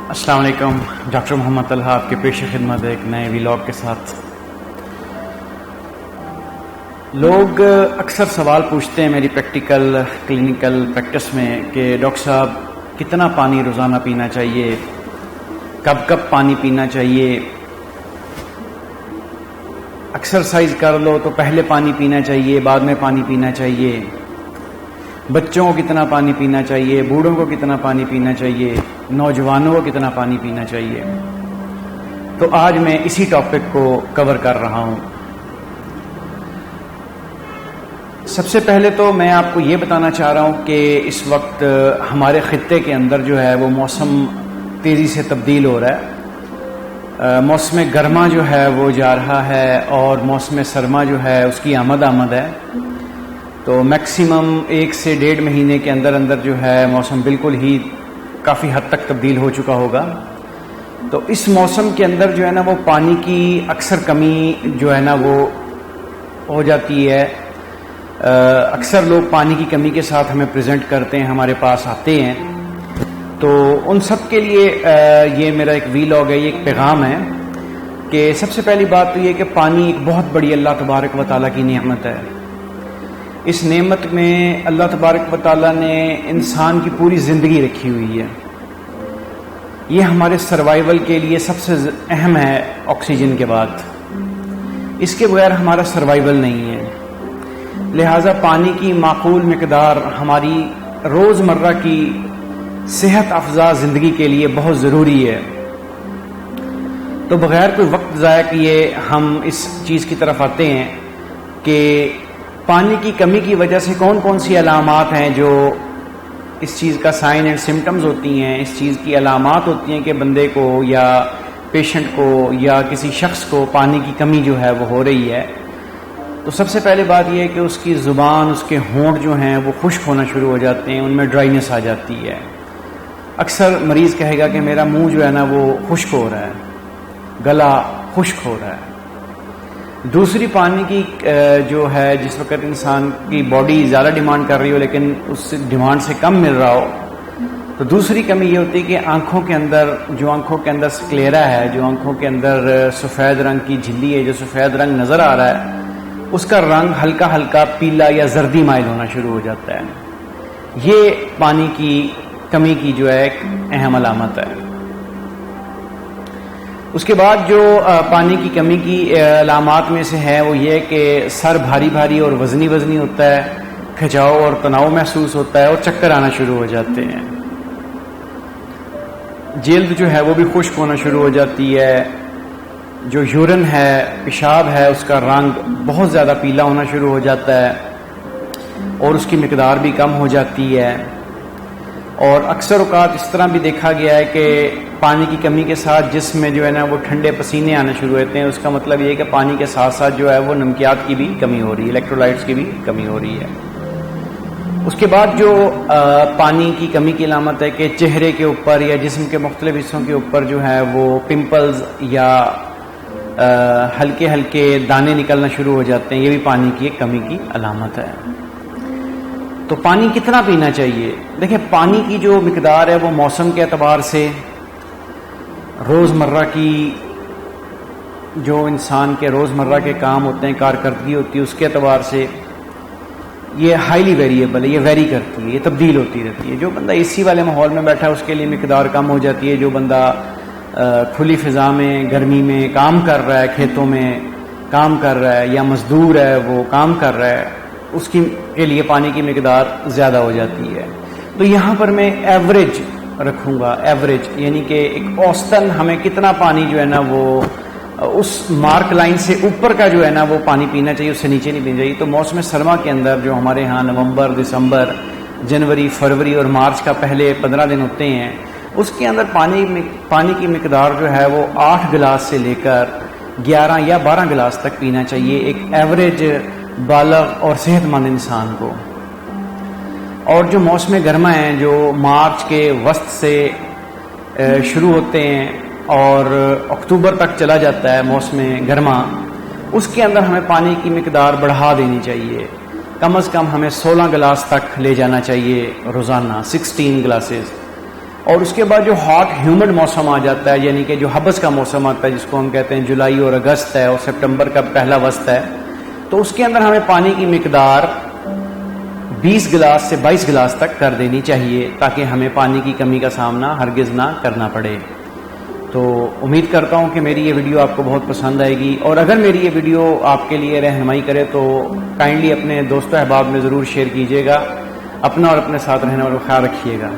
السلام علیکم، ڈاکٹر محمد طلحہ آپ کے پیش خدمت ایک نئے ویلاگ کے ساتھ۔ لوگ اکثر سوال پوچھتے ہیں میری پریکٹیکل کلینکل پریکٹس میں کہ ڈاکٹر صاحب کتنا پانی روزانہ پینا چاہیے، کب کب پانی پینا چاہیے، ایکسرسائز کر لو تو پہلے پانی پینا چاہیے بعد میں پانی پینا چاہیے، بچوں کو کتنا پانی پینا چاہیے، بوڑھوں کو کتنا پانی پینا چاہیے، نوجوانوں کو کتنا پانی پینا چاہیے۔ تو آج میں اسی ٹاپک کو کور کر رہا ہوں۔ سب سے پہلے تو میں آپ کو یہ بتانا چاہ رہا ہوں کہ اس وقت ہمارے خطے کے اندر جو ہے وہ موسم تیزی سے تبدیل ہو رہا ہے۔ موسم گرما جو ہے وہ جا رہا ہے اور موسم سرما جو ہے اس کی آمد ہے۔ تو میکسیمم 1 سے 1.5 مہینے کے اندر جو ہے موسم بالکل ہی کافی حد تک تبدیل ہو چکا ہوگا۔ تو اس موسم کے اندر جو ہے نا وہ پانی کی اکثر کمی جو ہے نا وہ ہو جاتی ہے۔ اکثر لوگ پانی کی کمی کے ساتھ ہمیں پریزنٹ کرتے ہیں، ہمارے پاس آتے ہیں۔ تو ان سب کے لیے یہ میرا ایک ویلاگ ہے، یہ ایک پیغام ہے کہ سب سے پہلی بات تو یہ کہ پانی ایک بہت بڑی اللہ تبارک و تعالیٰ کی نعمت ہے۔ اس نعمت میں اللہ تبارک و تعالیٰ نے انسان کی پوری زندگی رکھی ہوئی ہے۔ یہ ہمارے سروائیول کے لیے سب سے اہم ہے آکسیجن کے بعد۔ اس کے بغیر ہمارا سروائیول نہیں ہے۔ لہٰذا پانی کی معقول مقدار ہماری روزمرہ کی صحت افزا زندگی کے لیے بہت ضروری ہے۔ تو بغیر کوئی وقت ضائع کیے ہم اس چیز کی طرف آتے ہیں کہ پانی کی کمی کی وجہ سے کون کون سی علامات ہیں جو اس چیز کا سائن اینڈ سمٹمز ہوتی ہیں، اس چیز کی علامات ہوتی ہیں کہ بندے کو یا پیشنٹ کو یا کسی شخص کو پانی کی کمی جو ہے وہ ہو رہی ہے۔ تو سب سے پہلے بات یہ ہے کہ اس کی زبان، اس کے ہونٹ جو ہیں وہ خشک ہونا شروع ہو جاتے ہیں، ان میں ڈرائینس آ جاتی ہے۔ اکثر مریض کہے گا کہ میرا منہ جو ہے نا وہ خشک ہو رہا ہے، گلا خشک ہو رہا ہے۔ دوسری پانی کی جو ہے جس وقت انسان کی باڈی زیادہ ڈیمانڈ کر رہی ہو لیکن اس ڈیمانڈ سے کم مل رہا ہو، تو دوسری کمی یہ ہوتی ہے کہ آنکھوں کے اندر سکلیرا ہے، جو آنکھوں کے اندر سفید رنگ کی جھلی ہے، جو سفید رنگ نظر آ رہا ہے، اس کا رنگ ہلکا ہلکا پیلا یا زردی مائل ہونا شروع ہو جاتا ہے۔ یہ پانی کی کمی کی جو ہے ایک اہم علامت ہے۔ اس کے بعد جو پانی کی کمی کی علامات میں سے ہے وہ یہ کہ سر بھاری بھاری اور وزنی ہوتا ہے، کھچاؤ اور تناؤ محسوس ہوتا ہے اور چکر آنا شروع ہو جاتے ہیں۔ جلد جو ہے وہ بھی خشک ہونا شروع ہو جاتی ہے۔ جو یورین ہے، پیشاب ہے، اس کا رنگ بہت زیادہ پیلا ہونا شروع ہو جاتا ہے اور اس کی مقدار بھی کم ہو جاتی ہے۔ اور اکثر اوقات اس طرح بھی دیکھا گیا ہے کہ پانی کی کمی کے ساتھ جسم میں جو ہے نا وہ ٹھنڈے پسینے آنے شروع ہوتے ہیں۔ اس کا مطلب یہ ہے کہ پانی کے ساتھ ساتھ جو ہے وہ نمکیات کی بھی کمی ہو رہی ہے، الیکٹرولائٹس کی بھی کمی ہو رہی ہے۔ اس کے بعد جو پانی کی کمی کی علامت ہے کہ چہرے کے اوپر یا جسم کے مختلف حصوں کے اوپر جو ہے وہ پمپلز یا ہلکے ہلکے دانے نکلنا شروع ہو جاتے ہیں، یہ بھی پانی کی ایک کمی کی علامت ہے۔ تو پانی کتنا پینا چاہیے؟ دیکھیں، پانی کی جو مقدار ہے وہ موسم کے اعتبار سے، روزمرہ کی جو انسان کے روزمرہ کے کام ہوتے ہیں، کارکردگی ہوتی ہے، اس کے اعتبار سے یہ ہائیلی ویریبل ہے، یہ ویری کرتی ہے، یہ تبدیل ہوتی رہتی ہے۔ جو بندہ اے سی والے ماحول میں بیٹھا ہے اس کے لیے مقدار کم ہو جاتی ہے، جو بندہ کھلی فضا میں گرمی میں کام کر رہا ہے، کھیتوں میں کام کر رہا ہے یا مزدور ہے وہ کام کر رہا ہے، اس کے لیے پانی کی مقدار زیادہ ہو جاتی ہے۔ تو یہاں پر میں ایوریج رکھوں گا، ایوریج یعنی کہ ایک اوسطاً ہمیں کتنا پانی جو ہے نا وہ اس مارک لائن سے اوپر کا جو ہے نا وہ پانی پینا چاہیے، اس سے نیچے نہیں پینا چاہیے۔ تو موسم سرما کے اندر جو ہمارے ہاں نومبر، دسمبر، جنوری، فروری اور مارچ کا پہلے 15 دن ہوتے ہیں، اس کے اندر پانی کی مقدار جو ہے وہ 8 گلاس سے لے کر 11 یا 12 گلاس تک پینا چاہیے ایک ایوریج بالغ اور صحت مند انسان کو۔ اور جو موسم گرما ہیں جو مارچ کے وسط سے شروع ہوتے ہیں اور اکتوبر تک چلا جاتا ہے موسم گرما، اس کے اندر ہمیں پانی کی مقدار بڑھا دینی چاہیے۔ کم از کم ہمیں 16 گلاس تک لے جانا چاہیے روزانہ، 16 گلاسز۔ اور اس کے بعد جو ہاٹ ہیومڈ موسم آ جاتا ہے، یعنی کہ جو حبس کا موسم آتا ہے جس کو ہم کہتے ہیں جولائی اور اگست ہے اور سپٹمبر کا پہلا وسط ہے، تو اس کے اندر ہمیں پانی کی مقدار 20 گلاس سے 22 گلاس تک کر دینی چاہیے تاکہ ہمیں پانی کی کمی کا سامنا ہرگز نہ کرنا پڑے۔ تو امید کرتا ہوں کہ میری یہ ویڈیو آپ کو بہت پسند آئے گی، اور اگر میری یہ ویڈیو آپ کے لیے رہنمائی کرے تو کائنڈلی اپنے دوستوں احباب میں ضرور شیئر کیجیے گا۔ اپنا اور اپنے ساتھ رہنے والوں کا خیال رکھیے گا۔